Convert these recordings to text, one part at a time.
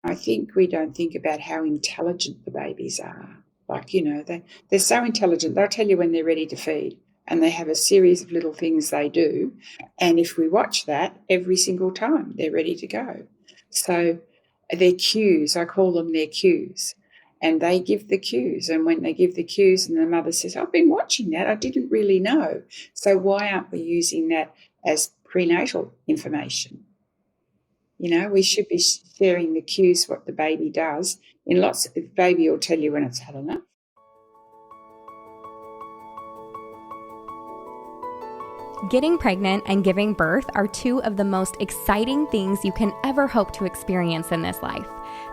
I think we don't think about how intelligent the babies are. Like, they're so intelligent. They'll tell you when they're ready to feed, and they have a series of little things they do. And if we watch that every single time, they're ready to go. So they're cues. I call them their cues. And they give the cues. And when they give the cues and the mother says, I've been watching that, I didn't really know. So why aren't we using that as prenatal information? We should be sharing the cues, what the baby does. The baby will tell you when it's had enough. Getting pregnant and giving birth are two of the most exciting things you can ever hope to experience in this life.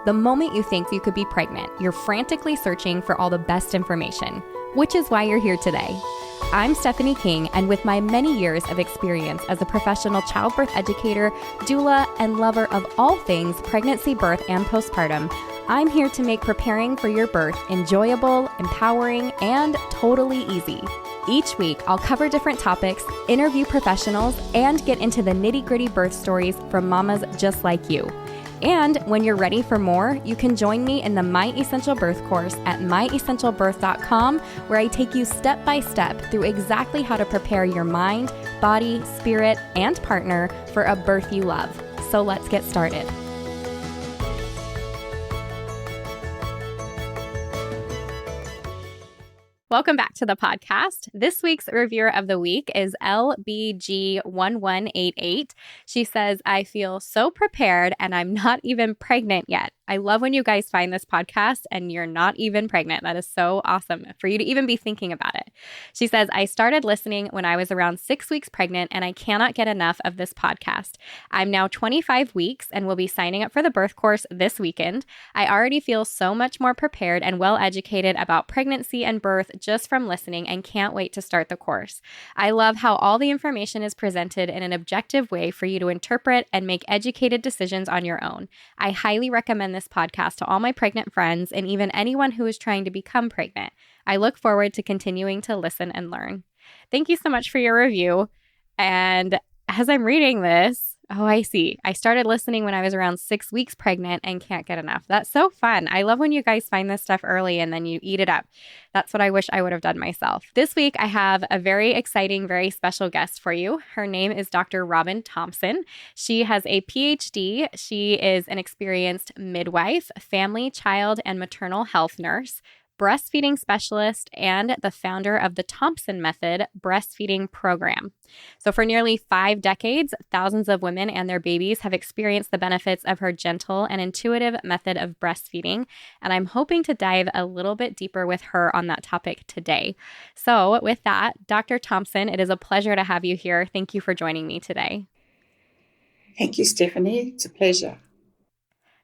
The moment you think you could be pregnant, you're frantically searching for all the best information, which is why you're here today. I'm Stephanie King, and with my many years of experience as a professional childbirth educator, doula, and lover of all things pregnancy, birth, and postpartum, I'm here to make preparing for your birth enjoyable, empowering, and totally easy. Each week, I'll cover different topics, interview professionals, and get into the nitty-gritty birth stories from mamas just like you. And when you're ready for more, you can join me in the My Essential Birth course at myessentialbirth.com, where I take you step by step through exactly how to prepare your mind, body, spirit, and partner for a birth you love. So let's get started. Welcome back to the podcast. This week's reviewer of the week is LBG1188. She says, I feel so prepared and I'm not even pregnant yet. I love when you guys find this podcast and you're not even pregnant. That is so awesome for you to even be thinking about it. She says, I started listening when I was around 6 weeks pregnant and I cannot get enough of this podcast. I'm now 25 weeks and will be signing up for the birth course this weekend. I already feel so much more prepared and well educated about pregnancy and birth just from listening and can't wait to start the course. I love how all the information is presented in an objective way for you to interpret and make educated decisions on your own. I highly recommend this podcast to all my pregnant friends and even anyone who is trying to become pregnant. I look forward to continuing to listen and learn. Thank you so much for your review. And as I'm reading this, I see. I started listening when I was around 6 weeks pregnant and can't get enough. That's so fun. I love when you guys find this stuff early and then you eat it up. That's what I wish I would have done myself. This week, I have a very exciting, very special guest for you. Her name is Dr. Robyn Thompson. She has a PhD. She is an experienced midwife, family, child, and maternal health nurse, breastfeeding specialist, and the founder of the Thompson Method breastfeeding program. So for nearly 5 decades, thousands of women and their babies have experienced the benefits of her gentle and intuitive method of breastfeeding, and I'm hoping to dive a little bit deeper with her on that topic today. So with that, Dr. Thompson, it is a pleasure to have you here. Thank you for joining me today. Thank you, Stephanie. It's a pleasure.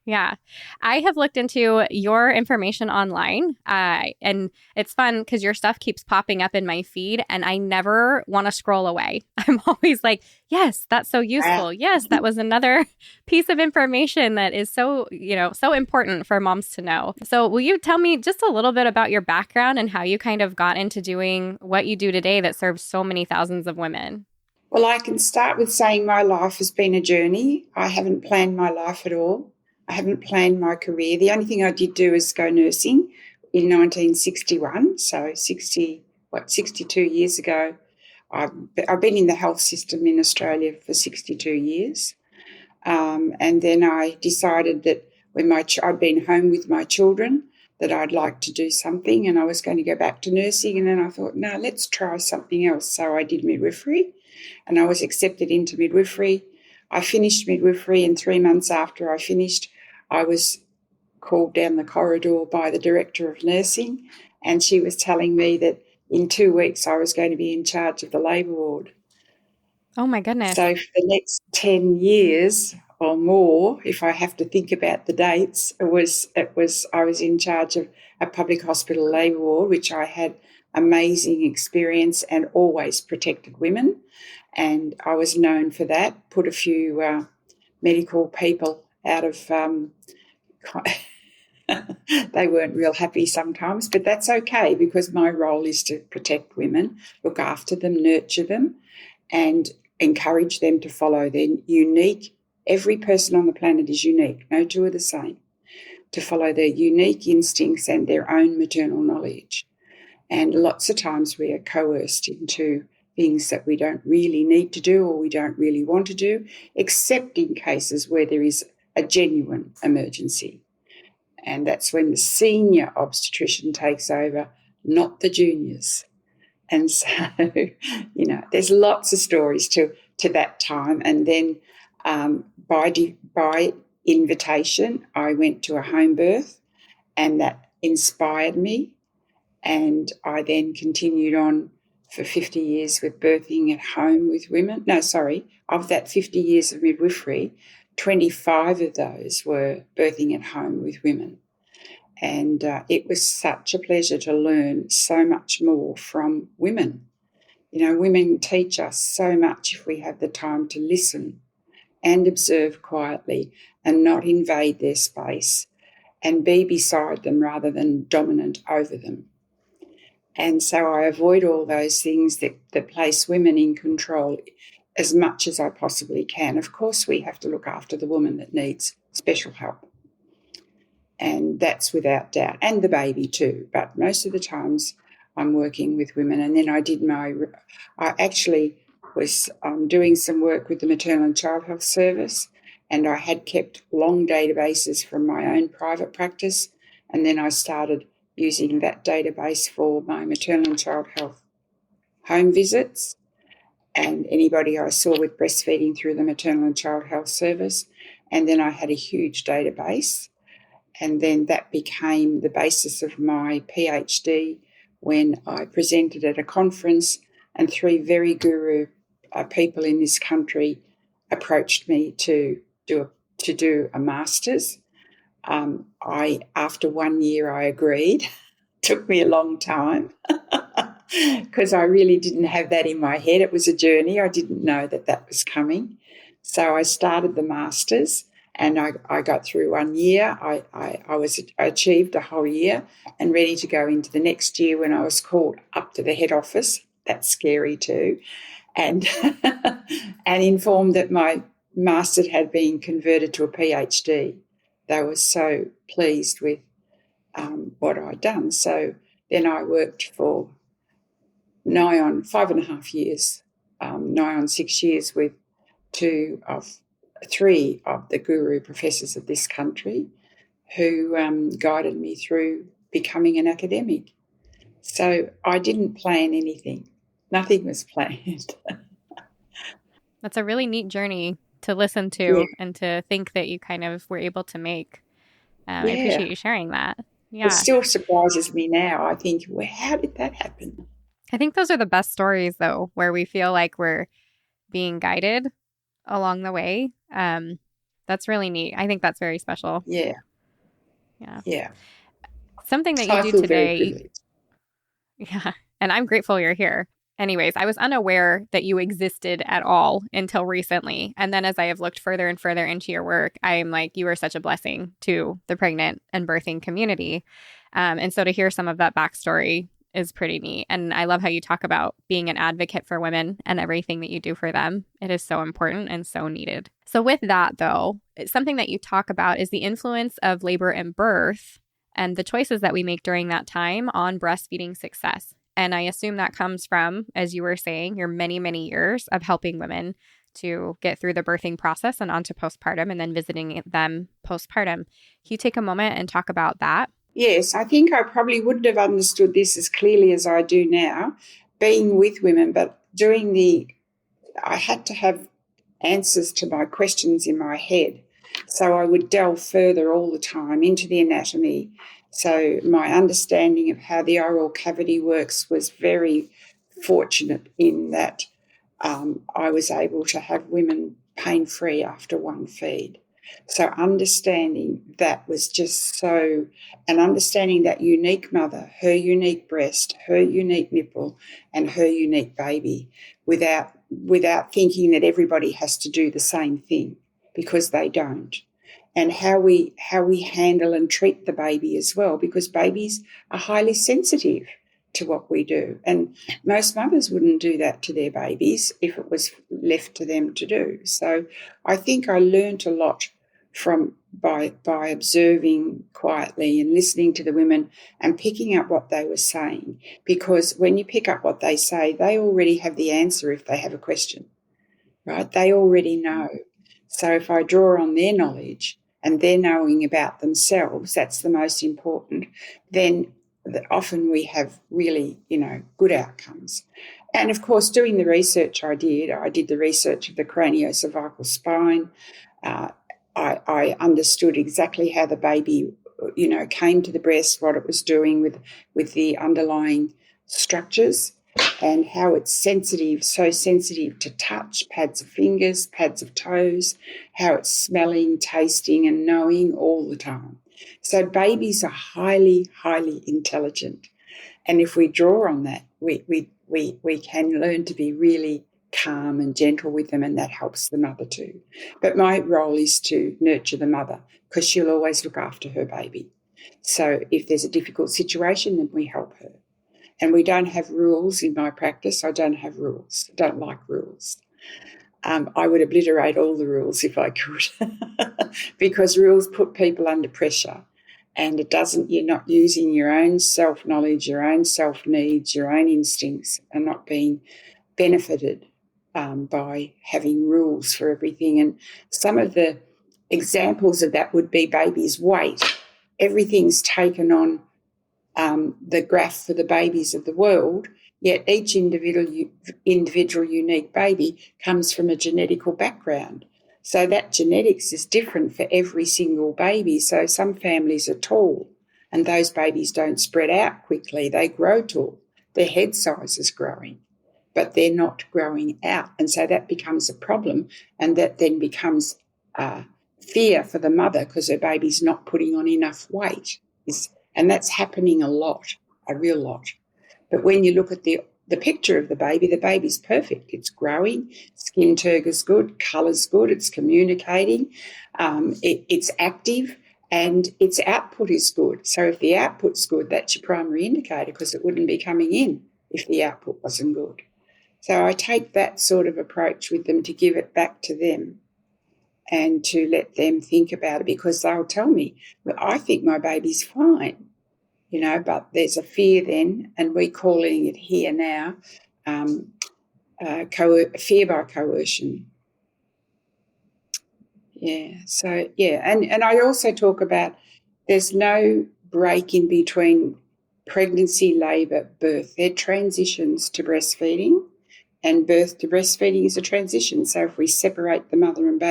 Yeah, I have looked into your information online, and it's fun because your stuff keeps popping up in my feed and I never want to scroll away. I'm always like, yes, that's so useful. Yes, that was another piece of information that is so important for moms to know. So will you tell me just a little bit about your background and how you kind of got into doing what you do today that serves so many thousands of women? Well, I can start with saying my life has been a journey. I haven't planned my life at all. I haven't planned my career. The only thing I did do is go nursing in 1961, so 62 years ago. I've been in the health system in Australia for 62 years. And then I decided that when I'd been home with my children, that I'd like to do something, and I was going to go back to nursing. And then I thought, no, let's try something else. So I did midwifery, and I was accepted into midwifery. I finished midwifery, and 3 months after I finished, I was called down the corridor by the director of nursing, and she was telling me that in 2 weeks I was going to be in charge of the labour ward. Oh, my goodness. So for the next 10 years or more, if I have to think about the dates, I was in charge of a public hospital labour ward, which I had amazing experience and always protected women. And I was known for that, put a few medical people out of, they weren't real happy sometimes, but that's okay because my role is to protect women, look after them, nurture them, and encourage them to follow their unique. Every person on the planet is unique. No two are the same. to follow their unique instincts and their own maternal knowledge. And lots of times we are coerced into things that we don't really need to do or we don't really want to do, except in cases where there is a genuine emergency. And that's when the senior obstetrician takes over, not the juniors. And so, there's lots of stories to that time. And then by invitation, I went to a home birth, and that inspired me. And I then continued on for 50 years with birthing at home with women. No, sorry, of that 50 years of midwifery, 25 of those were birthing at home with women. And it was such a pleasure to learn so much more from women. Women teach us so much if we have the time to listen and observe quietly and not invade their space and be beside them rather than dominant over them. And so I avoid all those things that place women in control as much as I possibly can. Of course, we have to look after the woman that needs special help. And that's without doubt, and the baby too. But most of the times I'm working with women. And then I actually was doing some work with the Maternal and Child Health Service, and I had kept long databases from my own private practice. And then I started using that database for my maternal and child health home visits and anybody I saw with breastfeeding through the Maternal and Child Health Service. And then I had a huge database. And then that became the basis of my PhD when I presented at a conference, and 3 very guru people in this country approached me to do a master's. After 1 year, I agreed. Took me a long time because I really didn't have that in my head. It was a journey. I didn't know that was coming. So I started the master's, and I got through 1 year. I achieved a whole year and ready to go into the next year when I was called up to the head office. That's scary too. And and informed that my master's had been converted to a PhD. They were so pleased with what I'd done. So then I worked for nigh on 5.5 years, nigh on 6 years with 3 of the guru professors of this country who guided me through becoming an academic. So I didn't plan anything. Nothing was planned. That's a really neat journey to listen to and to think that you kind of were able to make. I appreciate you sharing that. Yeah. It still surprises me now. I think, well, how did that happen? I think those are the best stories, though, where we feel like we're being guided along the way. That's really neat. I think that's very special. Yeah. Something that you do today. Yeah. And I'm grateful you're here. Anyways, I was unaware that you existed at all until recently. And then as I have looked further and further into your work, I'm like, you are such a blessing to the pregnant and birthing community. And so to hear some of that backstory is pretty neat. And I love how you talk about being an advocate for women and everything that you do for them. It is so important and so needed. So with that, though, something that you talk about is the influence of labor and birth and the choices that we make during that time on breastfeeding success. And I assume that comes from, as you were saying, your many, many years of helping women to get through the birthing process and onto postpartum and then visiting them postpartum. Can you take a moment and talk about that? Yes, I think I probably wouldn't have understood this as clearly as I do now, being with women, but I had to have answers to my questions in my head. So I would delve further all the time into the anatomy. So my understanding of how the oral cavity works was very fortunate in that I was able to have women pain-free after one feed. So understanding that was just so, and understanding that unique mother, her unique breast, her unique nipple, and her unique baby without thinking that everybody has to do the same thing, because they don't. And how we handle and treat the baby as well, because babies are highly sensitive to what we do. And most mothers wouldn't do that to their babies if it was left to them to do. So I think I learnt a lot from by observing quietly and listening to the women and picking up what they were saying. Because when you pick up what they say, they already have the answer if they have a question, right? They already know. So if I draw on their knowledge and their knowing about themselves, that's the most important, then often we have really, good outcomes. And, of course, doing the research I did the research of the craniocervical spine. I understood exactly how the baby, came to the breast, what it was doing with the underlying structures, and how it's so sensitive to touch, pads of fingers, pads of toes, how it's smelling, tasting and knowing all the time. So babies are highly, highly intelligent. And if we draw on that, we can learn to be really calm and gentle with them, and that helps the mother too. But my role is to nurture the mother because she'll always look after her baby. So if there's a difficult situation, then we help her. And we don't have rules in my practice. I don't have rules. I don't like rules. I would obliterate all the rules if I could because rules put people under pressure, and you're not using your own self-knowledge, your own self-needs, your own instincts, and not being benefited by having rules for everything. And some of the examples of that would be baby's weight. Everything's taken on the graph for the babies of the world, yet each individual unique baby comes from a genetical background. So that genetics is different for every single baby. So some families are tall and those babies don't spread out quickly. They grow tall. Their head size is growing, but they're not growing out. And so that becomes a problem, and that then becomes fear for the mother because her baby's not putting on enough weight. And that's happening a real lot. But when you look at the picture of the baby's perfect. It's growing, skin turgor's good, colour's good, it's communicating, it's active, and its output is good. So if the output's good, that's your primary indicator because it wouldn't be coming in if the output wasn't good. So I take that sort of approach with them to give it back to them and to let them think about it, because they'll tell me, well, I think my baby's fine, but there's a fear then, and we're calling it here now fear by coercion. Yeah, so, yeah, and I also talk about there's no break in between pregnancy, labour, birth. They're transitions to breastfeeding, and birth to breastfeeding is a transition. So if we separate the mother and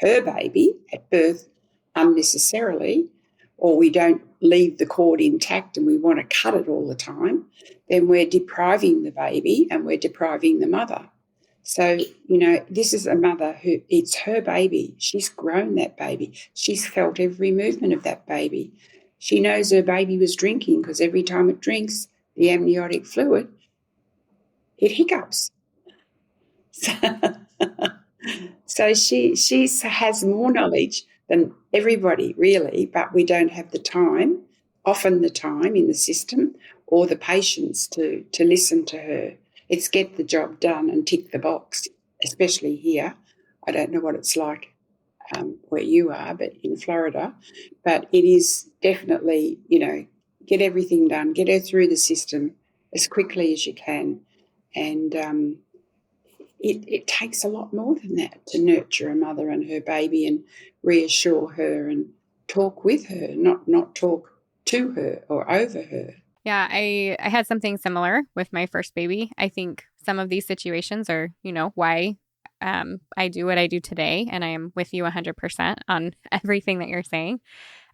her baby at birth unnecessarily, or we don't leave the cord intact and we want to cut it all the time, then we're depriving the baby and we're depriving the mother. So, this is a mother it's her baby. She's grown that baby. She's felt every movement of that baby. She knows her baby was drinking because every time it drinks the amniotic fluid, it hiccups. So she has more knowledge than everybody, really, but we don't have often the time in the system or the patience to listen to her. It's get the job done and tick the box, especially here. I don't know what it's like where you are, but in Florida. But it is definitely, get everything done, get her through the system as quickly as you can. And it takes a lot more than that to nurture a mother and her baby and reassure her and talk with her, not talk to her or over her. Yeah, I had something similar with my first baby. I think some of these situations are, why I do what I do today. And I am with you 100% on everything that you're saying.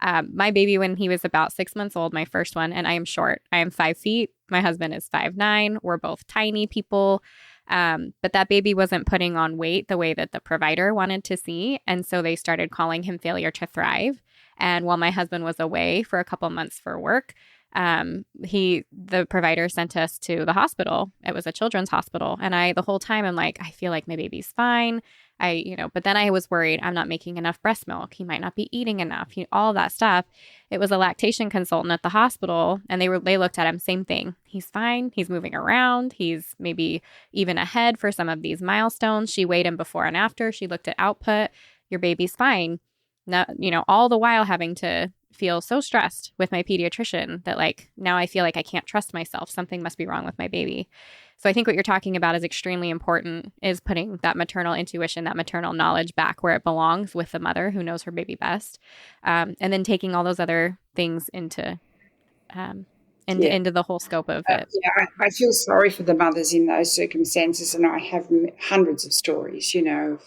My baby, when he was about 6 months old, my first one, and I am short. I am 5 feet. My husband is 5'9". We're both tiny people. But that baby wasn't putting on weight the way that the provider wanted to see. And so they started calling him failure to thrive. And while my husband was away for a couple months for work, the provider sent us to the hospital. It was a children's hospital. And the whole time I'm like, I feel like my baby's fine. But then I was worried I'm not making enough breast milk. He might not be eating enough, all that stuff. It was a lactation consultant at the hospital, and they looked at him, same thing. He's fine. He's moving around. He's maybe even ahead for some of these milestones. She weighed him before and after. She looked at output. Your baby's fine. Not, all the while having to feel so stressed with my pediatrician that like now I feel like I can't trust myself. Something must be wrong with my baby. So I think what you're talking about is extremely important, is putting that maternal intuition, that maternal knowledge back where it belongs with the mother who knows her baby best. And then taking all those other things into the whole scope of it. I feel sorry for the mothers in those circumstances, and I have hundreds of stories, of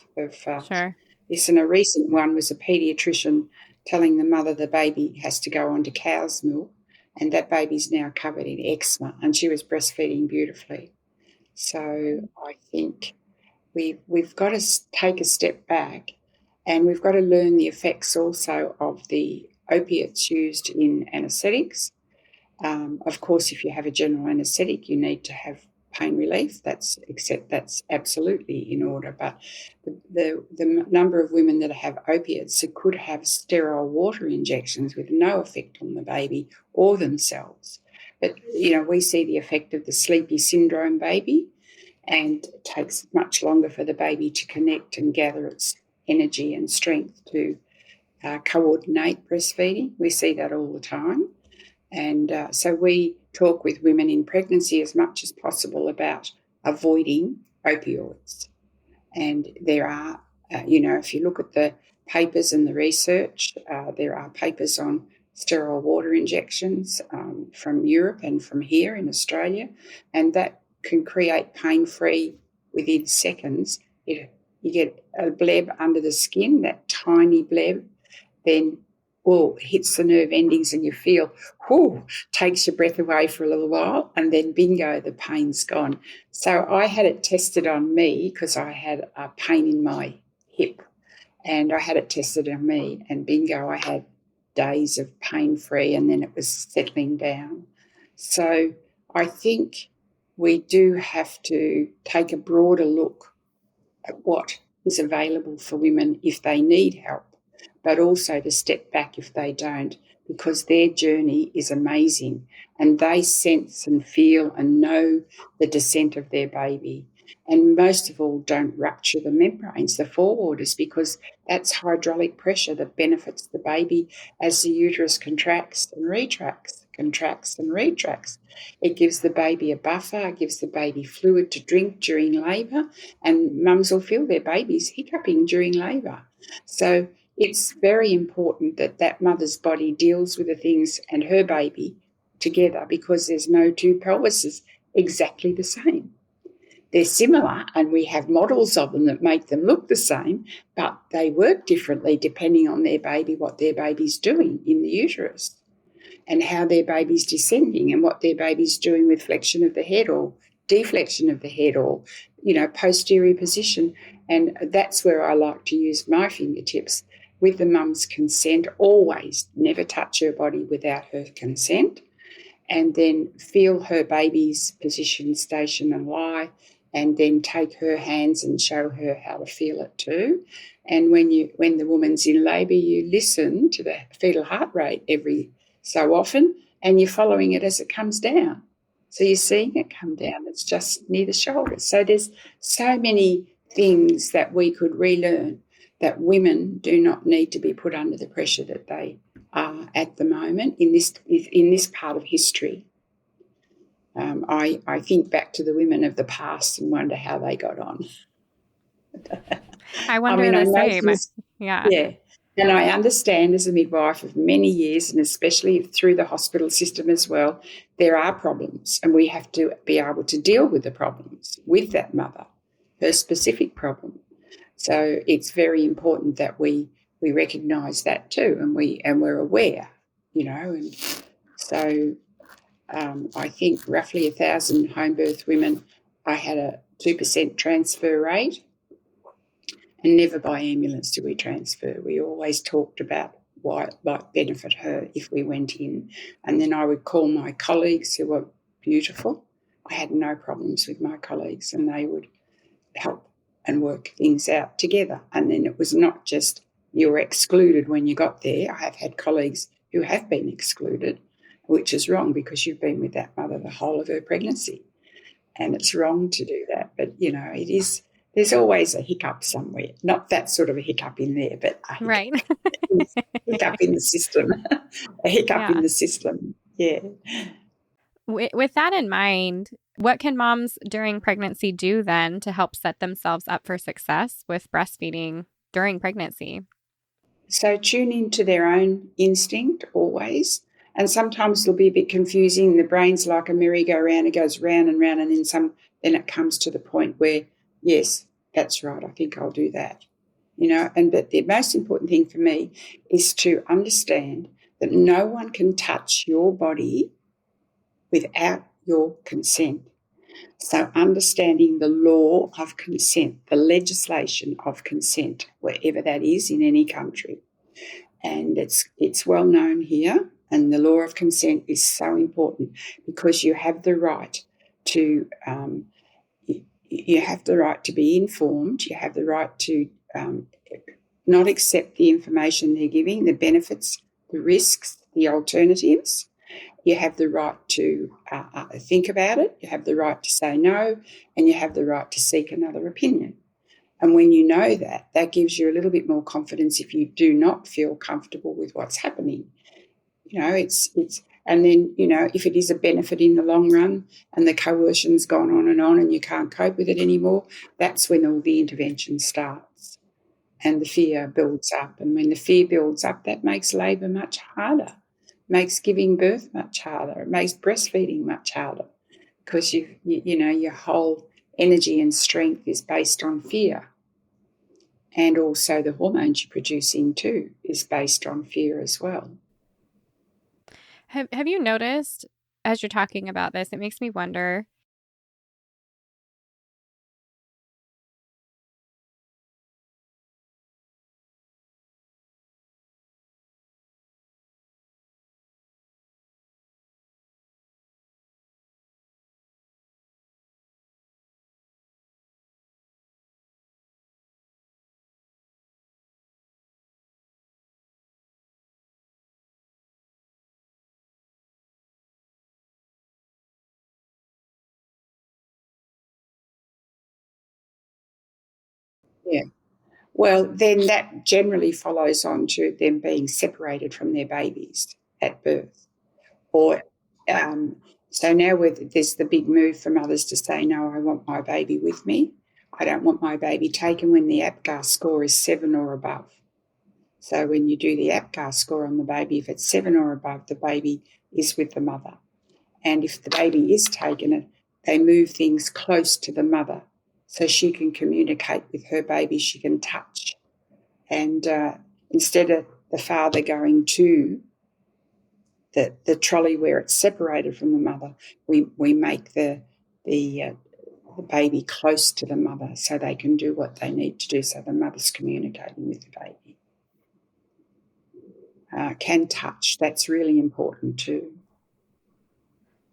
Sure. this. And a recent one was a paediatrician telling the mother the baby has to go on to cow's milk, and that baby's now covered in eczema, and she was breastfeeding beautifully. So I think we've got to take a step back, and we've got to learn the effects also of the opiates used in anaesthetics. Of course, if you have a general anaesthetic, you need to have pain relief. That's absolutely in order. But the number of women that have opiates that could have sterile water injections with no effect on the baby or themselves. But, we see the effect of the sleepy syndrome baby, and it takes much longer for the baby to connect and gather its energy and strength to coordinate breastfeeding. We see that all the time. And so we talk with women in pregnancy as much as possible about avoiding opioids. And there are, if you look at the papers and the research, there are papers on sterile water injections from Europe and from here in Australia, and that can create pain-free within seconds. You get a bleb under the skin, that tiny bleb, then hits the nerve endings and you feel, takes your breath away for a little while, and then bingo, the pain's gone. So I had it tested on me because I had a pain in my hip, and I had it tested on me, and bingo, I had days of pain-free, and then it was settling down. So I think we do have to take a broader look at what is available for women if they need help, but also to step back if they don't, because their journey is amazing and they sense and feel and know the descent of their baby. And most of all, don't rupture the membranes, the forewaters, because that's hydraulic pressure that benefits the baby as the uterus contracts and retracts, contracts and retracts. It gives the baby a buffer, it gives the baby fluid to drink during labour, and mums will feel their babies hiccuping during labour. So it's very important that that mother's body deals with the things and her baby together, because there's no two pelvises exactly the same. They're similar, and we have models of them that make them look the same, but they work differently depending on their baby, what their baby's doing in the uterus, and how their baby's descending, and what their baby's doing with flexion of the head or deflection of the head, or, posterior position. And that's where I like to use my fingertips with the mum's consent. Always never touch her body without her consent, and then feel her baby's position, station and lie, and then take her hands and show her how to feel it too. And when the woman's in labour, you listen to the fetal heart rate every so often, and you're following it as it comes down. So you're seeing it come down. It's just near the shoulder. So there's so many things that we could relearn, that women do not need to be put under the pressure that they are at the moment in this part of history. I think back to the women of the past and wonder how they got on. I wonder the same. Yeah. And I understand, as a midwife of many years, and especially through the hospital system as well, there are problems, and we have to be able to deal with the problems with that mother, her specific problem. So it's very important that we recognise that too, and we're aware, And so I think roughly 1,000 home birth women, I had a 2% transfer rate, and never by ambulance did we transfer. We always talked about why it might benefit her if we went in. And then I would call my colleagues, who were beautiful. I had no problems with my colleagues, and they would help and work things out together. And then it was not just you were excluded when you got there. I have had colleagues who have been excluded, which is wrong, because you've been with that mother the whole of her pregnancy, and it's wrong to do that. But, it is there's always a hiccup somewhere. Not that sort of a hiccup in there, but a hiccup, Right. hiccup in the system. A hiccup in Yeah. the system. Yeah. With that in mind, what can moms during pregnancy do then to help set themselves up for success with breastfeeding during pregnancy? So tune into their own instinct always. And sometimes it'll be a bit confusing. The brain's like a merry-go-round. It goes round and round, and then it comes to the point where, yes, that's right, I think I'll do that. But the most important thing for me is to understand that no one can touch your body without your consent. So understanding the law of consent, the legislation of consent, wherever that is in any country. And it's well known here, and the law of consent is so important because you have the right to be informed. You have the right to not accept the information they're giving, the benefits, the risks, the alternatives. You have the right to think about it. You have the right to say no, and you have the right to seek another opinion. And when you know that, that gives you a little bit more confidence if you do not feel comfortable with what's happening. And then, if it is a benefit in the long run and the coercion's gone on and you can't cope with it anymore, that's when all the intervention starts and the fear builds up. And when the fear builds up, that makes labour much harder, makes giving birth much harder, it makes breastfeeding much harder because your whole energy and strength is based on fear. And also the hormones you're producing too is based on fear as well. Have you noticed, as you're talking about this, it makes me wonder, Yeah. Well, then that generally follows on to them being separated from their babies at birth. Or so now there's the big move for mothers to say, no, I want my baby with me. I don't want my baby taken when the APGAR score is 7 or above. So when you do the APGAR score on the baby, if it's 7 or above, the baby is with the mother. And if the baby is taken, they move things close to the mother so she can communicate with her baby, she can touch. And instead of the father going to the trolley where it's separated from the mother, we make the baby close to the mother so they can do what they need to do, so the mother's communicating with the baby. Can touch, that's really important too.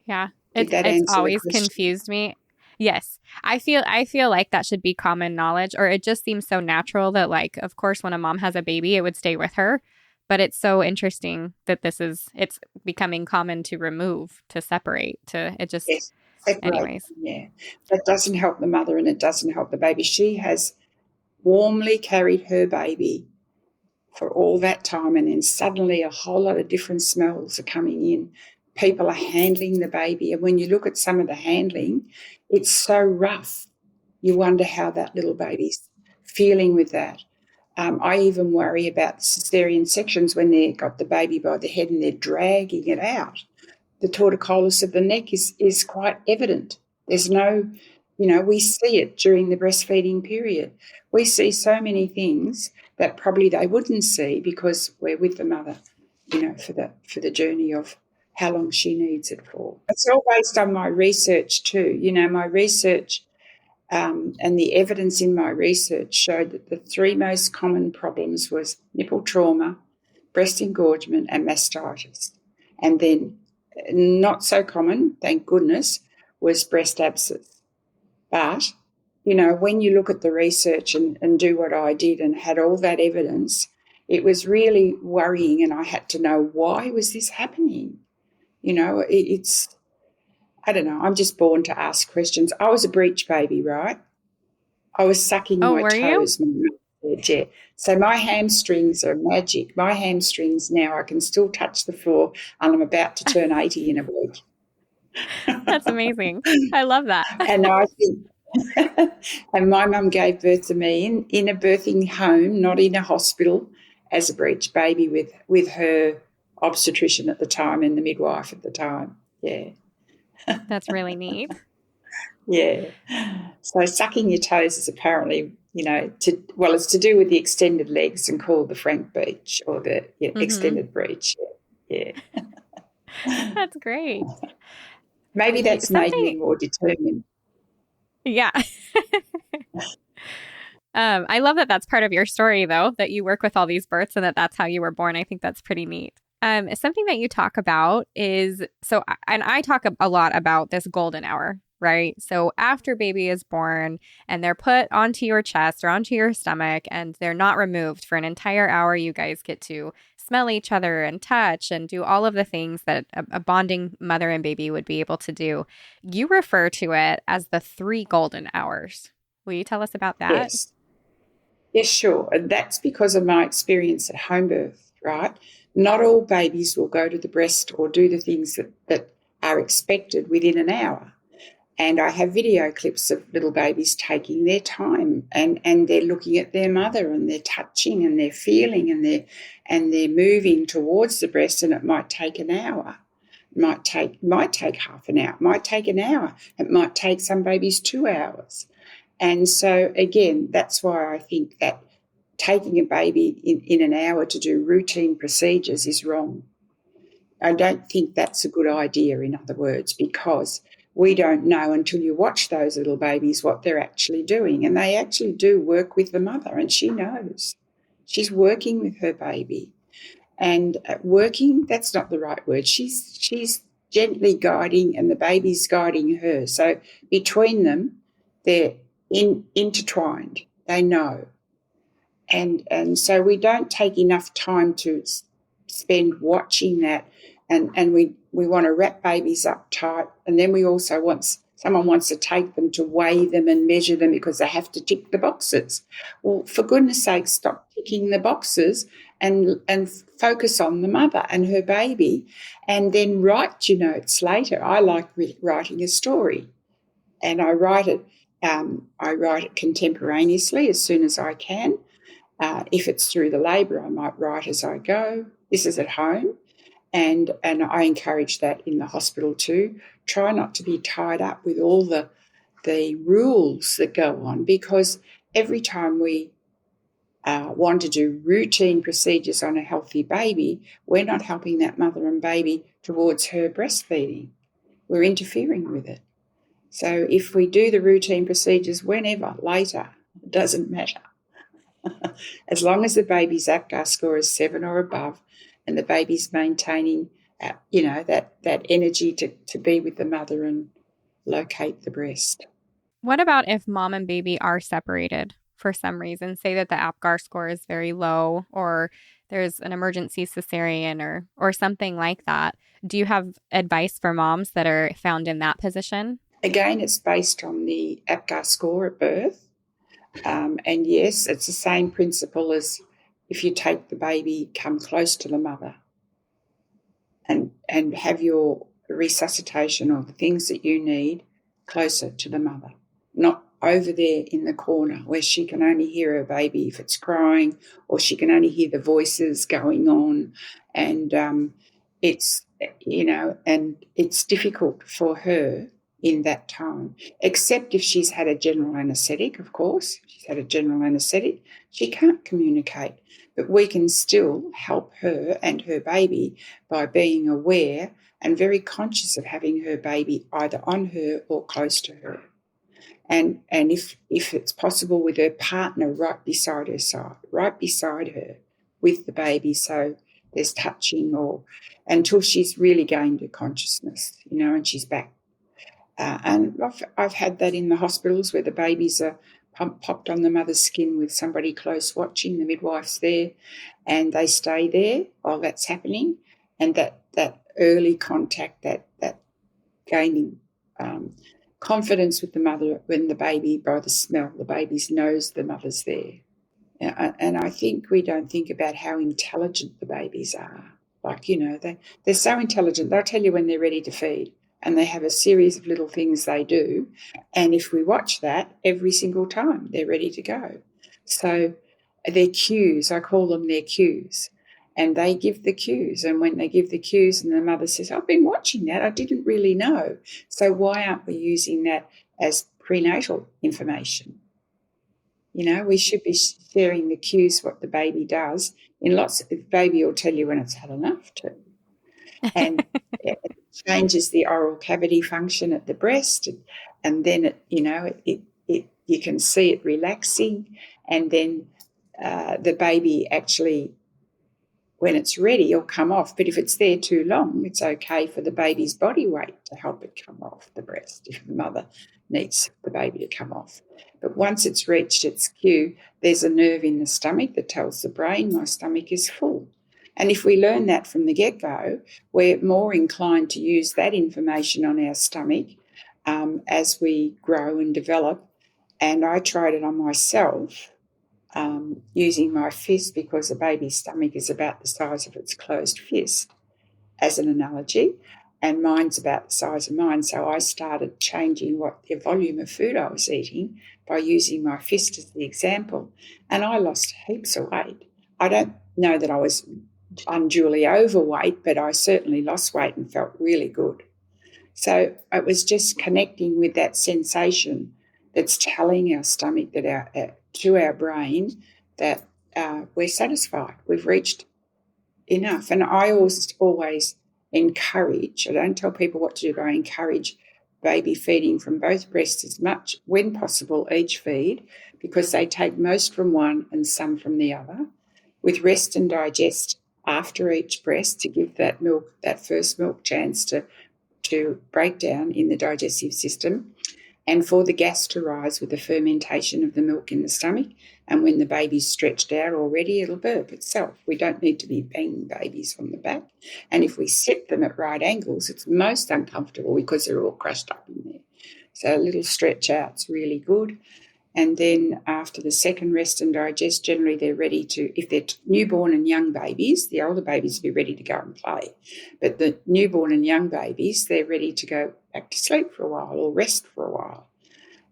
yeah, Did that it's answer the always question? confused me. Yes. I feel like that should be common knowledge, or it just seems so natural that, like, of course, when a mom has a baby, it would stay with her. But it's so interesting that it's becoming common to remove, to separate, Yes, separate. anyways. Yeah, that doesn't help the mother and it doesn't help the baby. She has warmly carried her baby for all that time, and then suddenly a whole lot of different smells are coming in. People are handling the baby, and when you look at some of the handling, it's so rough. You wonder how that little baby's feeling with that. I even worry about cesarean sections when they've got the baby by the head and they're dragging it out. The torticollis of the neck is quite evident. There's no, we see it during the breastfeeding period. We see so many things that probably they wouldn't see because we're with the mother, for the journey of how long she needs it for. It's all based on my research too. My research and the evidence in my research showed that the 3 most common problems was nipple trauma, breast engorgement, and mastitis. And then not so common, thank goodness, was breast abscess. But, when you look at the research and do what I did and had all that evidence, it was really worrying, and I had to know, why was this happening? It's, I don't know, I'm just born to ask questions. I was a breech baby, right? I was sucking Oh, my were you? toes. My mum said, yeah. So my hamstrings are magic. My hamstrings now, I can still touch the floor, and I'm about to turn 80 in a week. That's amazing. I love that. And I think, and my mum gave birth to me in a birthing home, not in a hospital, as a breech baby with her obstetrician at the time and the midwife at the time. Yeah, That's really neat. yeah. So sucking your toes is apparently, it's to do with the extended legs and called the frank breech or the Mm-hmm. extended breech. Yeah. That's great. Maybe that's made me Something, more determined. yeah. I love that that's part of your story, though, that you work with all these births and that that's how you were born. I think that's pretty neat. Something that you talk about is so, and I talk a lot about this golden hour, right? So after baby is born and they're put onto your chest or onto your stomach and they're not removed for an entire hour, you guys get to smell each other and touch and do all of the things that a bonding mother and baby would be able to do. You refer to it as the 3 golden hours. Will you tell us about that? Yes. Yes, sure. And that's because of my experience at home birth, right? Not all babies will go to the breast or do the things that are expected within an hour. And I have video clips of little babies taking their time and they're looking at their mother and they're touching and they're feeling and they're moving towards the breast, and it might take an hour. It might take half an hour, it might take an hour, it might take some babies 2 hours. And so, again, that's why I think that taking a baby in an hour to do routine procedures is wrong. I don't think that's a good idea, in other words, because we don't know until you watch those little babies what they're actually doing. And they actually do work with the mother, and she knows. She's working with her baby. And working, that's not the right word. She's gently guiding and the baby's guiding her. So between them, they're intertwined. They know. And so we don't take enough time to spend watching that, and we want to wrap babies up tight, and then we also someone wants to take them to weigh them and measure them because they have to tick the boxes. Well, for goodness sake, stop ticking the boxes and focus on the mother and her baby, and then write your notes later. I like writing a story, and I write it. I write it contemporaneously as soon as I can. If it's through the labour, I might write as I go. This is at home, and I encourage that in the hospital too. Try not to be tied up with all the rules that go on, because every time we want to do routine procedures on a healthy baby, we're not helping that mother and baby towards her breastfeeding. We're interfering with it. So if we do the routine procedures whenever, later, it doesn't matter. As long as the baby's APGAR score is 7 or above and the baby's maintaining, that energy to be with the mother and locate the breast. What about if mom and baby are separated for some reason? Say that the APGAR score is very low, or there's an emergency cesarean or something like that. Do you have advice for moms that are found in that position? Again, it's based on the APGAR score at birth. And yes, it's the same principle as if you take the baby, come close to the mother and have your resuscitation or the things that you need closer to the mother, not over there in the corner where she can only hear her baby if it's crying, or she can only hear the voices going on. And it's difficult for her in that time, except if she's had a general anaesthetic, of course. If she's had a general anaesthetic, she can't communicate. But we can still help her and her baby by being aware and very conscious of having her baby either on her or close to her. And if it's possible, with her partner right beside her with the baby, so there's touching or until she's really gained her consciousness, and she's back. And I've had that in the hospitals where the babies are popped on the mother's skin with somebody close watching, the midwife's there, and they stay there while that's happening. And that early contact, that gaining confidence with the mother when the baby, by the smell, the baby knows the mother's there. And I think we don't think about how intelligent the babies are. Like, they're so intelligent. They'll tell you when they're ready to feed, and they have a series of little things they do. And if we watch that every single time, they're ready to go. So their cues, I call them their cues, and they give the cues. And when they give the cues and the mother says, I've been watching that, I didn't really know. So why aren't we using that as prenatal information? We should be sharing the cues, what the baby does. The baby will tell you when it's had enough too. And it changes the oral cavity function at the breast, and then you can see it relaxing, and then the baby actually, when it's ready, it'll come off. But if it's there too long, it's okay for the baby's body weight to help it come off the breast if the mother needs the baby to come off. But once it's reached its cue, there's a nerve in the stomach that tells the brain, my stomach is full. And if we learn that from the get-go, we're more inclined to use that information on our stomach as we grow and develop. And I tried it on myself using my fist, because a baby's stomach is about the size of its closed fist, as an analogy, and mine's about the size of mine. So I started changing what the volume of food I was eating by using my fist as the example, and I lost heaps of weight. I don't know that I was unduly overweight, but I certainly lost weight and felt really good. So it was just connecting with that sensation that's telling our stomach, that to our brain, that we're satisfied, we've reached enough. And I always encourage, I don't tell people what to do, but I encourage baby feeding from both breasts as much, when possible, each feed, because they take most from one and some from the other, with rest and digest after each breast to give that milk, that first milk, chance to break down in the digestive system, and for the gas to rise with the fermentation of the milk in the stomach. And when the baby's stretched out already, it'll burp itself. We don't need to be banging babies on the back. And if we sit them at right angles, it's most uncomfortable because they're all crushed up in there. So a little stretch out's really good. And then after the second rest and digest, generally they're ready to, if they're newborn and young babies, the older babies will be ready to go and play. But the newborn and young babies, they're ready to go back to sleep for a while or rest for a while.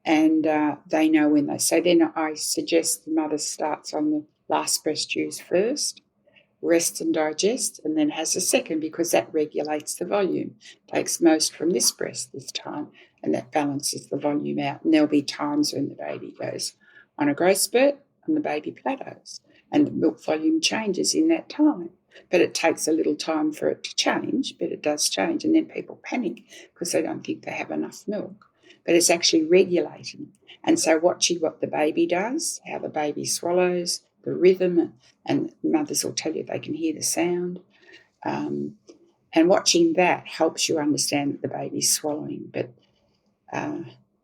And they know when they. So then I suggest the mother starts on the last breast use first, rest and digest, and then has a second, because that regulates the volume. Takes most from this breast this time, and that balances the volume out. And there'll be times when the baby goes on a growth spurt and the baby plateaus, and the milk volume changes in that time. But it takes a little time for it to change, but it does change. And then people panic because they don't think they have enough milk. But it's actually regulating. And so watching what the baby does, how the baby swallows, the rhythm, and mothers will tell you they can hear the sound. And watching that helps you understand that the baby's swallowing. But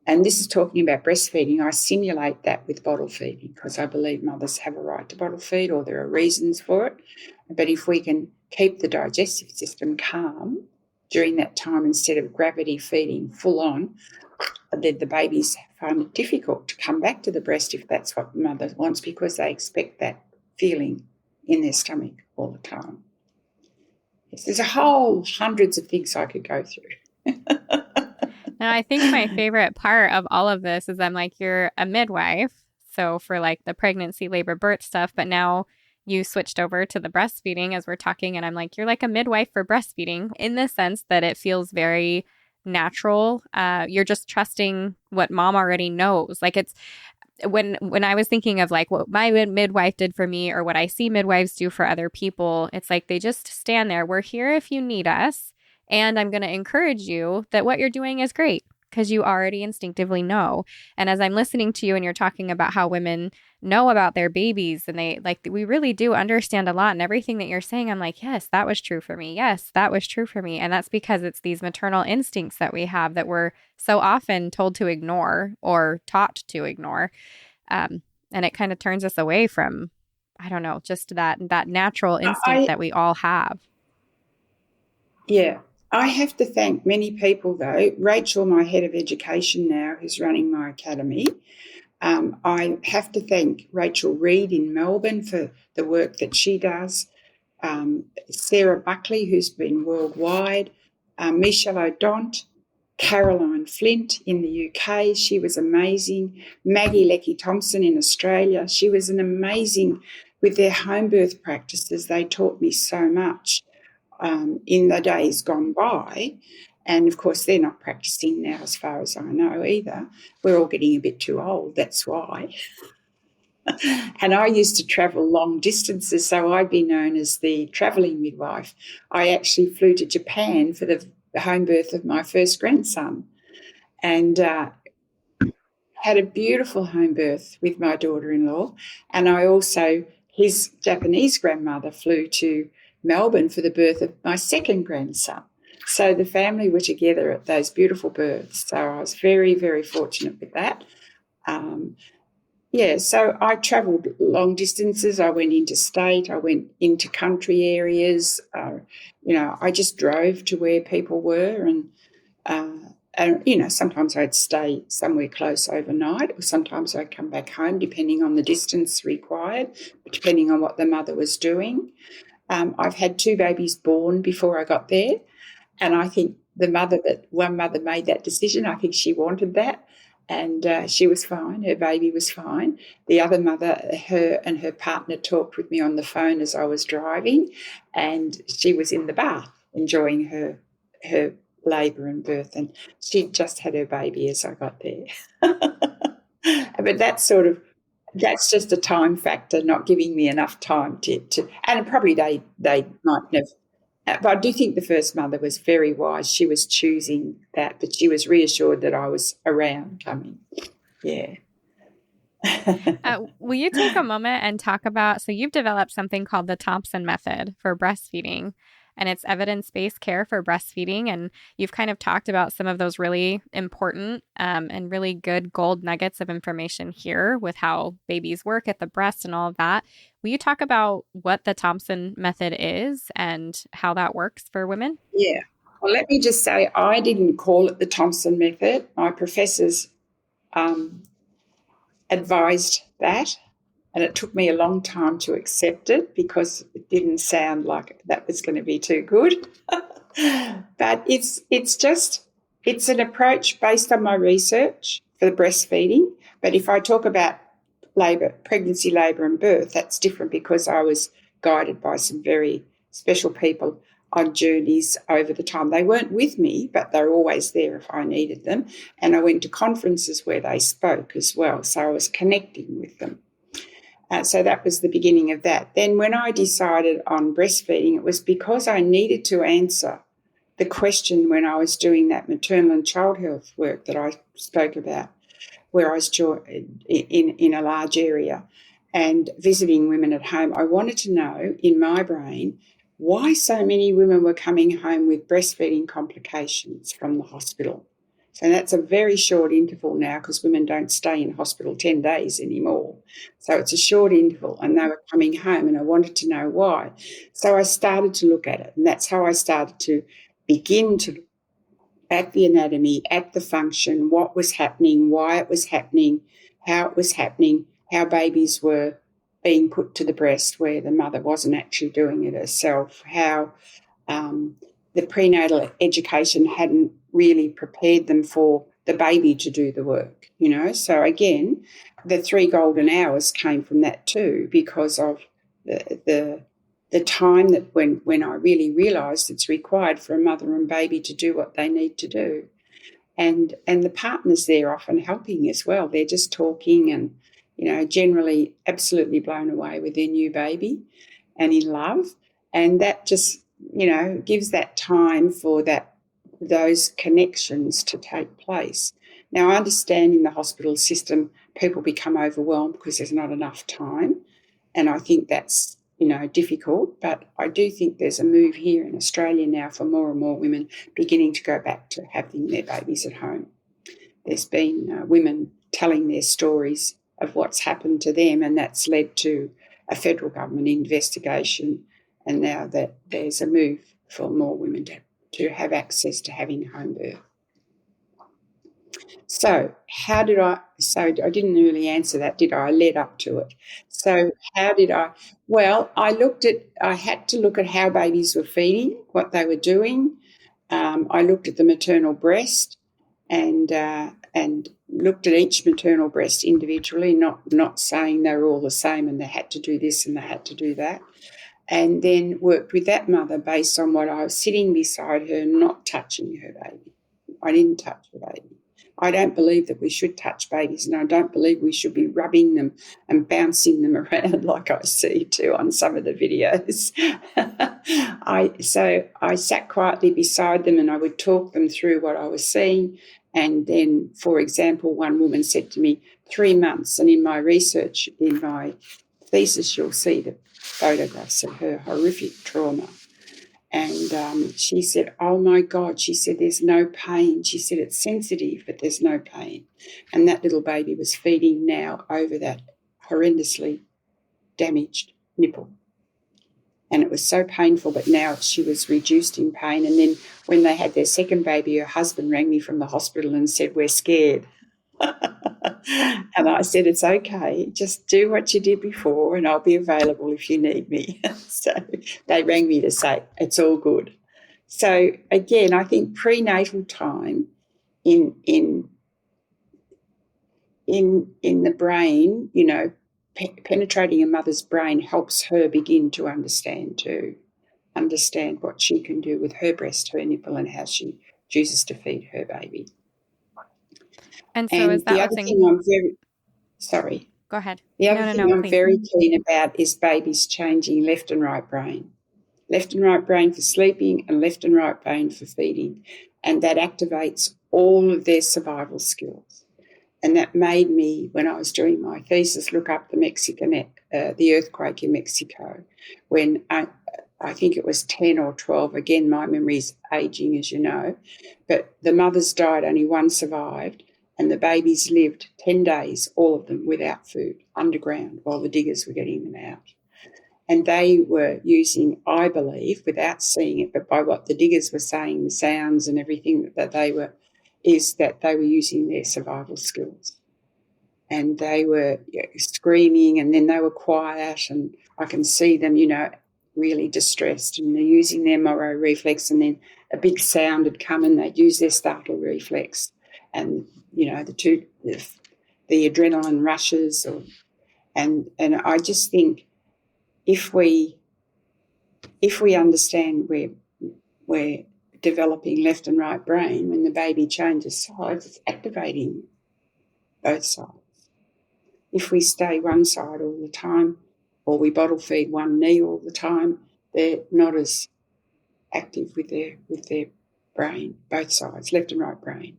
and this is talking about breastfeeding. I simulate that with bottle feeding, because I believe mothers have a right to bottle feed, or there are reasons for it. But if we can keep the digestive system calm during that time, instead of gravity feeding full on, then the babies find it difficult to come back to the breast if that's what the mother wants, because they expect that feeling in their stomach all the time. Yes, there's a whole hundreds of things I could go through. And I think my favorite part of all of this is I'm like, you're a midwife. So for like the pregnancy, labor, birth stuff, but now you switched over to the breastfeeding as we're talking. And I'm like, you're like a midwife for breastfeeding, in the sense that it feels very natural. You're just trusting what mom already knows. Like, it's when I was thinking of like what my midwife did for me, or what I see midwives do for other people, it's like they just stand there. We're here if you need us. And I'm going to encourage you that what you're doing is great, because you already instinctively know. And as I'm listening to you and you're talking about how women know about their babies, and they like, we really do understand a lot, and everything that you're saying, I'm like, yes, that was true for me. Yes, that was true for me. And that's because it's these maternal instincts that we have that we're so often told to ignore or taught to ignore. And it kind of turns us away from, I don't know, just that natural instinct that we all have. Yeah. I have to thank many people, though. Rachel, my head of education now, who's running my academy, I have to thank Rachel Reid in Melbourne for the work that she does, Sarah Buckley, who's been worldwide, Michelle O'Dont, Caroline Flint in the UK, she was amazing, Maggie Leckie-Thompson in Australia, she was an amazing, with their home birth practices, they taught me so much in the days gone by. And, of course, they're not practising now as far as I know either. We're all getting a bit too old, that's why. And I used to travel long distances, so I'd be known as the travelling midwife. I actually flew to Japan for the home birth of my first grandson and had a beautiful home birth with my daughter-in-law. And I also, his Japanese grandmother flew to Melbourne for the birth of my second grandson. So the family were together at those beautiful births. So I was very, very fortunate with that. So I travelled long distances. I went interstate. I went into country areas. I just drove to where people were and sometimes I'd stay somewhere close overnight or sometimes I'd come back home depending on the distance required, depending on what the mother was doing. I've had 2 babies born before I got there. And I think one mother made that decision. I think she wanted that, and she was fine. Her baby was fine. The other mother, her and her partner talked with me on the phone as I was driving, and she was in the bath enjoying her labour and birth, and she'd just had her baby as I got there. But that's just a time factor, not giving me enough time to and probably they might have. But I do think the first mother was very wise. She was choosing that, but she was reassured that I was around coming. Yeah. Will you take a moment and talk about, so you've developed something called the Thompson method for breastfeeding, and it's evidence-based care for breastfeeding. And you've kind of talked about some of those really important and really good gold nuggets of information here with how babies work at the breast and all of that. Will you talk about what the Thompson method is and how that works for women? Yeah. Well, let me just say I didn't call it the Thompson method. My professors advised that, and it took me a long time to accept it because it didn't sound like that was going to be too good. But it's an approach based on my research for the breastfeeding. But if I talk about pregnancy, labour and birth, that's different because I was guided by some very special people on journeys over the time. They weren't with me, but they were always there if I needed them. And I went to conferences where they spoke as well, so I was connecting with them. So that was the beginning of that. Then when I decided on breastfeeding, it was because I needed to answer the question when I was doing that maternal and child health work that I spoke about, where I was in a large area and visiting women at home. I wanted to know in my brain why so many women were coming home with breastfeeding complications from the hospital. So that's a very short interval now because women don't stay in hospital 10 days anymore. So it's a short interval and they were coming home and I wanted to know why. So I started to look at it, and that's how I started to begin to look at the anatomy, at the function, what was happening, why it was happening, how it was happening, how babies were being put to the breast where the mother wasn't actually doing it herself, how the prenatal education hadn't really prepared them for the baby to do the work, So again, the 3 golden hours came from that too, because of the time that when I really realised it's required for a mother and baby to do what they need to do. And the partners there often helping as well. They're just talking and, generally absolutely blown away with their new baby and in love. And that just, gives that time for those connections to take place. Now, I understand in the hospital system people become overwhelmed because there's not enough time, and I think that's, difficult, but I do think there's a move here in Australia now for more and more women beginning to go back to having their babies at home. There's been women telling their stories of what's happened to them, and that's led to a federal government investigation, and now that there's a move for more women to to have access to having home birth. So how did I – so I didn't really answer that, did I? I led up to it. So how did I – well, I had to look at how babies were feeding, what they were doing. I looked at the maternal breast and looked at each maternal breast individually, not saying they were all the same and they had to do this and they had to do that, and then worked with that mother based on what I was sitting beside her, not touching her baby. I didn't touch the baby. I don't believe that we should touch babies, and I don't believe we should be rubbing them and bouncing them around like I see too on some of the videos. So I sat quietly beside them and I would talk them through what I was seeing. And then, for example, one woman said to me, 3 months, and in my research, in my thesis, you'll see the photographs of her horrific trauma. And she said, oh, my God, she said, there's no pain. She said, it's sensitive, but there's no pain. And that little baby was feeding now over that horrendously damaged nipple. And it was so painful, but now she was reduced in pain. And then when they had their second baby, her husband rang me from the hospital and said, we're scared. And I said, it's okay, just do what you did before and I'll be available if you need me. So they rang me to say, it's all good. So again, I think prenatal time in the brain, you know, penetrating a mother's brain helps her begin to understand what she can do with her breast, her nipple, and how she chooses to feed her baby. And so is that the other thing I'm very – sorry. Go ahead. The other thing I'm very keen about is babies changing left and right brain. Left and right brain for sleeping and left and right brain for feeding. And that activates all of their survival skills. And that made me, when I was doing my thesis, look up the earthquake in Mexico when I think it was 10 or 12. Again, my memory's ageing, as you know. But the mothers died, only one survived. And the babies lived 10 days, all of them, without food, underground, while the diggers were getting them out. And they were using, I believe, without seeing it, but by what the diggers were saying, the sounds and everything that they were using their survival skills. And they were screaming, and then they were quiet, and I can see them, you know, really distressed, and they're using their Moro reflex, and then a big sound had come and they'd use their startle reflex. And, you know, the adrenaline rushes. And I just think if we understand we're developing left and right brain, when the baby changes sides, it's activating both sides. If we stay one side all the time, or we bottle feed one knee all the time, they're not as active with their brain, both sides, left and right brain.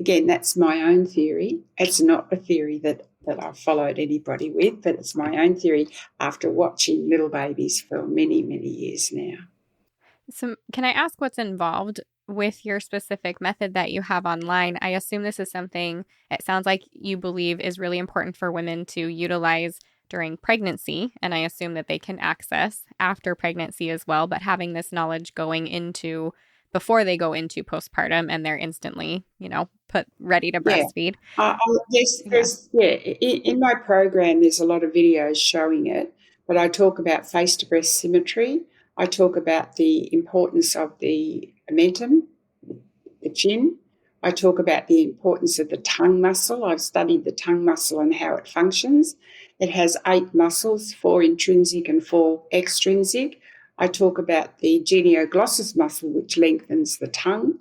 Again, that's my own theory. It's not a theory that I've followed anybody with, but it's my own theory after watching little babies for many, many years now. So can I ask what's involved with your specific method that you have online? I assume this is something it sounds like you believe is really important for women to utilize during pregnancy, and I assume that they can access after pregnancy as well, but having this knowledge going into before they go into postpartum and they're instantly, you know, put ready to breastfeed. In my program, there's a lot of videos showing it, but I talk about face-to-breast symmetry. I talk about the importance of the omentum, the chin. I talk about the importance of the tongue muscle. I've studied the tongue muscle and how it functions. It has 8 muscles, 4 intrinsic and 4 extrinsic. I talk about the genioglossus muscle, which lengthens the tongue.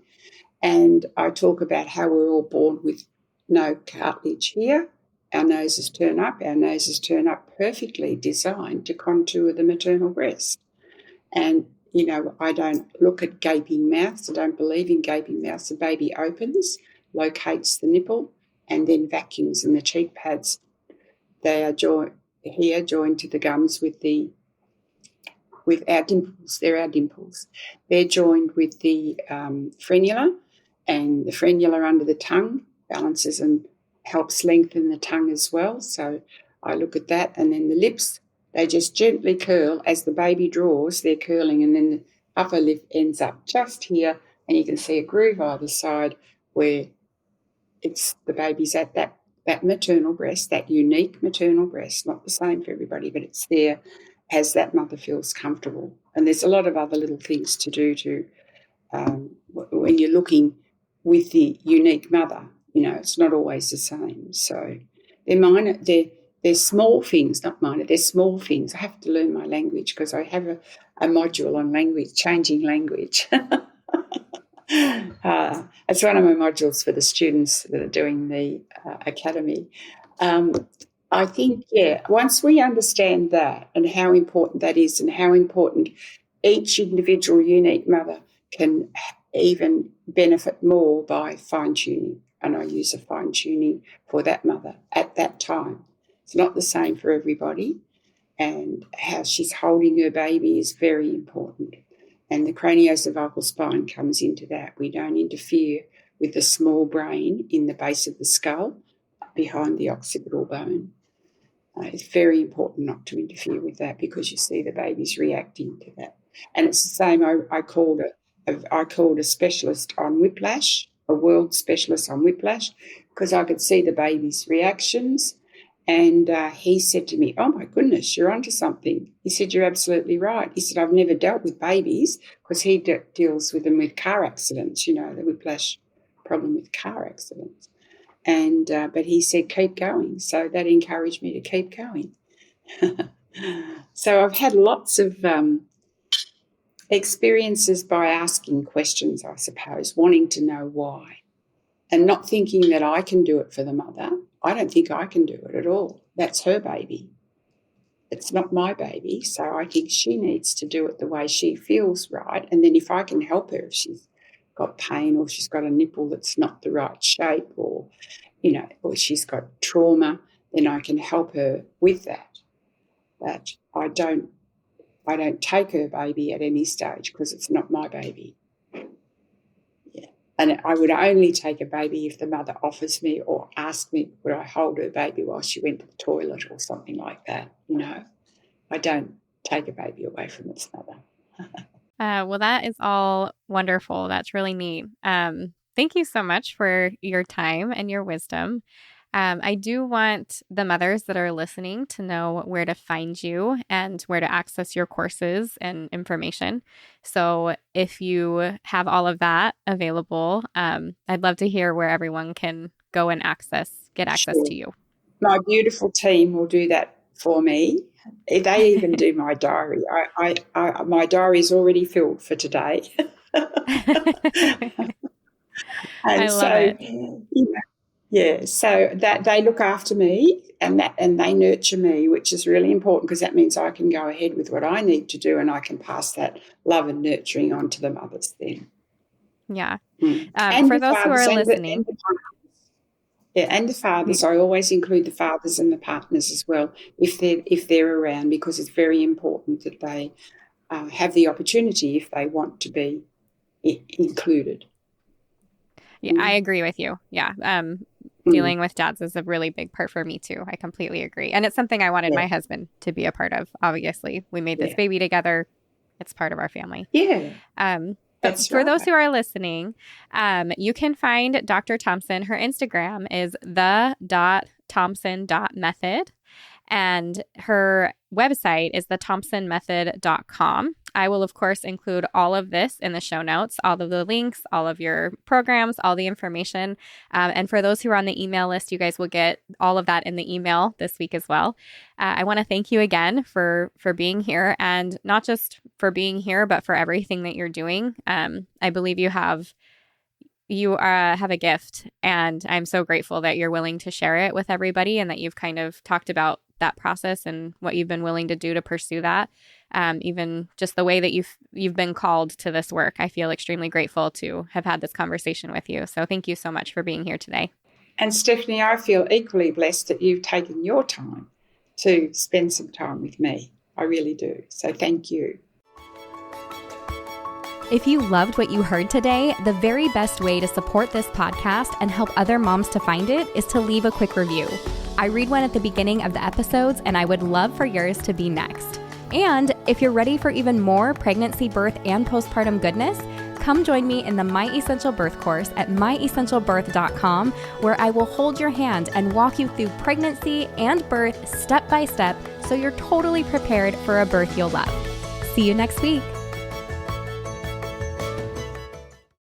And I talk about how we're all born with no cartilage here. Our noses turn up. Our noses turn up perfectly designed to contour the maternal breast. And, you know, I don't look at gaping mouths. I don't believe in gaping mouths. The baby opens, locates the nipple, and then vacuums. And the cheek pads, they are joined to the gums with our dimples. They're our dimples. They're joined with the frenula, and the frenula under the tongue balances and helps lengthen the tongue as well. So I look at that. And then the lips, they just gently curl as the baby draws. They're curling, and then upper lip ends up just here, and you can see a groove either side where it's the baby's at that maternal breast, that unique maternal breast, not the same for everybody, but it's there as that mother feels comfortable. And there's a lot of other little things to do to when you're looking with the unique mother, it's not always the same. So they're minor, they're small things, not minor, they're small things. I have to learn my language because I have a module on language, changing language. It's one of my modules for the students that are doing the academy. I think, once we understand that and how important that is and how important each individual unique mother can even benefit more by fine-tuning, and I use a fine-tuning for that mother at that time. It's not the same for everybody, and how she's holding her baby is very important. And the craniocervical spine comes into that. We don't interfere with the small brain in the base of the skull behind the occipital bone. It's very important not to interfere with that because you see the baby's reacting to that. And it's the same. I called a specialist on whiplash, a world specialist on whiplash, because I could see the baby's reactions. And he said to me, "Oh, my goodness, you're onto something." He said, "You're absolutely right." He said, "I've never dealt with babies," because he deals with them with car accidents, the whiplash problem with car accidents. And but he said, "Keep going." So that encouraged me to keep going. So I've had lots of experiences by asking questions, I suppose, wanting to know why, and not thinking that I can do it for the mother. I don't think I can do it at all. That's her baby. It's not my baby, so I think she needs to do it the way she feels right. And then if I can help her, if she's got pain or she's got a nipple that's not the right shape or, or she's got trauma, then I can help her with that. But I don't take her baby at any stage because it's not my baby. And I would only take a baby if the mother offers me or asks me, would I hold her baby while she went to the toilet or something like that, I don't take a baby away from its mother. Well, that is all wonderful. That's really neat. Thank you so much for your time and your wisdom. I do want the mothers that are listening to know where to find you and where to access your courses and information. So if you have all of that available, I'd love to hear where everyone can go and get access to you. My beautiful team will do that for me. They even do my diary. My diary is already filled for today. I love it. So that they look after me and they nurture me, which is really important because that means I can go ahead with what I need to do and I can pass that love and nurturing on to the mothers then. Yeah. And for those who are listening. And the fathers. I always include the fathers and the partners as well if they're around, because it's very important that they have the opportunity if they want to be included. Yeah, I agree with you. Yeah. Dealing with dads is a really big part for me too. I completely agree. And it's something I wanted my husband to be a part of. Obviously, we made this baby together. It's part of our family. Yeah. But for those who are listening, you can find Dr. Thompson. Her Instagram is the.thompson.method. And her website is thethompsonmethod.com. I will, of course, include all of this in the show notes, all of the links, all of your programs, all the information. And for those who are on the email list, you guys will get all of that in the email this week as well. I want to thank you again for being here, and not just for being here, but for everything that you're doing. I believe you have a gift, and I'm so grateful that you're willing to share it with everybody and that you've kind of talked about that process and what you've been willing to do to pursue that. Even just the way that you've been called to this work. I feel extremely grateful to have had this conversation with you. So thank you so much for being here today. And Stephanie, I feel equally blessed that you've taken your time to spend some time with me. I really do. So thank you. If you loved what you heard today, the very best way to support this podcast and help other moms to find it is to leave a quick review. I read one at the beginning of the episodes, and I would love for yours to be next. And if you're ready for even more pregnancy, birth, and postpartum goodness, come join me in the My Essential Birth course at myessentialbirth.com, where I will hold your hand and walk you through pregnancy and birth step by step so you're totally prepared for a birth you'll love. See you next week.